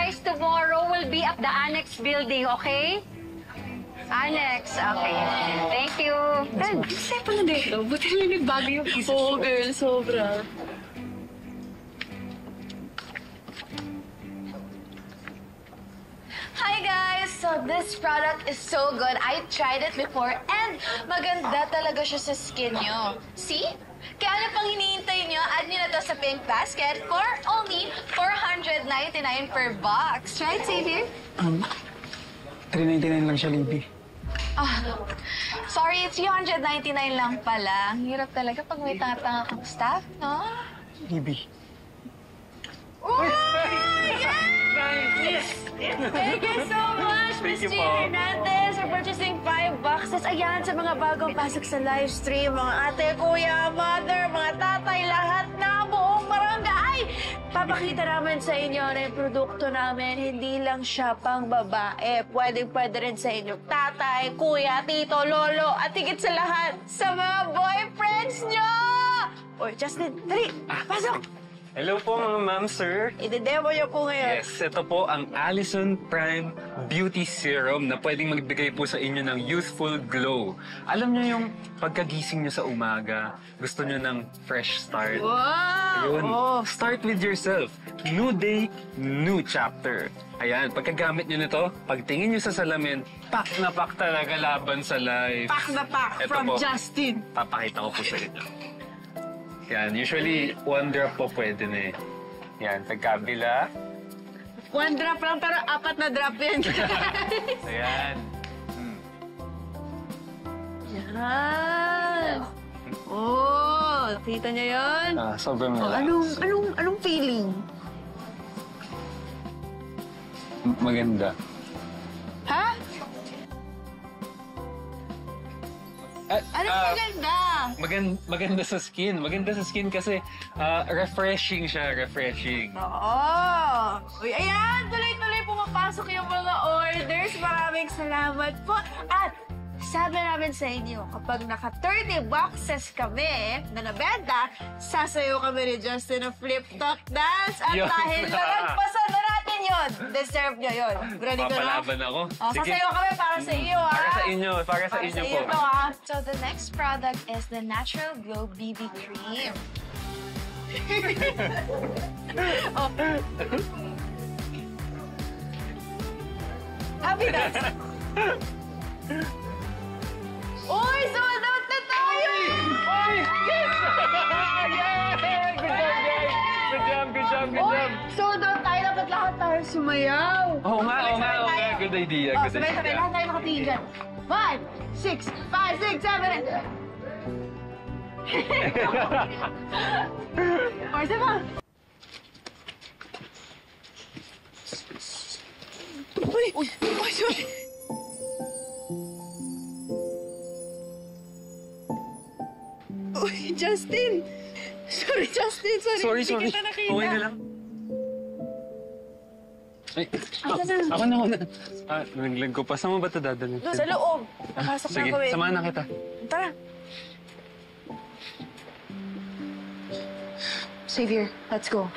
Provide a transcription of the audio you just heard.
guys tomorrow will be at the Annex building, okay? Annex, okay. Thank you. Dad, step na dito. Buti lang nagbago yung isip ko. Oo, girl. Sobra. Hi guys! So this product is so good. I tried it before and maganda talaga siya sa skin nyo. See? Kaya ano pang hinihintay nyo? Add nyo na to sa pink basket for only $499 per box. Right, Xavier? $399 lang siya, Libby. Sorry, $399 lang pala. Ang hirap talaga pag may tanga kang staff, no? Libby. Thank you so much, Mr. Hernandez, for purchasing 5 boxes. Ayan, sa mga bagong pasok sa live stream, mga ate, kuya, mother, mga tatay, lahat na buong barangay. Papakita namin sa inyo na yung produkto namin, hindi lang siya pang babae. Pwede rin sa inyo, tatay, kuya, tito, lolo, at higit sa lahat, sa mga boyfriends nyo! Oy, Justin, dali, pasok! Hello po mga ma'am, sir. Ide-demo niyo po ngayon. Yes, ito po ang Allison Prime Beauty Serum na pwedeng magbigay po sa inyo ng youthful glow. Alam niyo yung pagkagising niyo sa umaga, gusto niyo ng fresh start. Wow! Ayun, start with yourself. New day, new chapter. Ayan, pagkagamit niyo nito, pagtingin niyo sa salamin, pak na pak talaga laban sa life. Pak na pak Ito from po. Justin. Papakita ko po sa inyo. Yan, usually, 1 drop po pwede na eh. Yan, pagkabila. 1 drop lang, pero 4 na drop yan. Ayan. Yan. Oh, kita niyo yun? Sobrang relax. Anong feeling? Maganda. Ha? Anong maganda? Maganda sa skin. Maganda sa skin kasi refreshing siya, refreshing. Oo. Uy, ayan, tuloy-tuloy pumapasok yung mga orders. Maraming salamat po. At sabi namin sa inyo, kapag naka-30 boxes kami na nabenta, sasayo kami ni Justin ng flip-top dance. At Yun. dahil nalagpasan na natin yun, deserve nyo yun. Ready ka na? Papalaban ako. Oh, sasayo kami para sa iyo, ha? Para sa inyo, para sa inyo po. to, ha? So the next product is the Natural Glow BB Cream. Happy dance! Uy, sold out na tayo! Oy! Yes! Yeah! Good job, guys! Good job, good job, good Uy, job! sold out tayo. Dapat lahat tayo sumayaw. Oo nga, oo nga, oo nga. Good idea, Oh, good sabay-sabay. idea. Lahat tayo nakatingin dyan. 5, 6, 5, 6, 7, 8. Or diba? Uy, sorry. Uy, Justin. Sorry, Justin. Sorry, Sorry. Hindi kita nakita. Okay na lang. Ay, ako na. Naglag ko pa. Saan mo ba ito dadalhin? Doon sa loob. Nakasok na Sige, ako eh. samahan na kita. Tara. Xavier, let's go.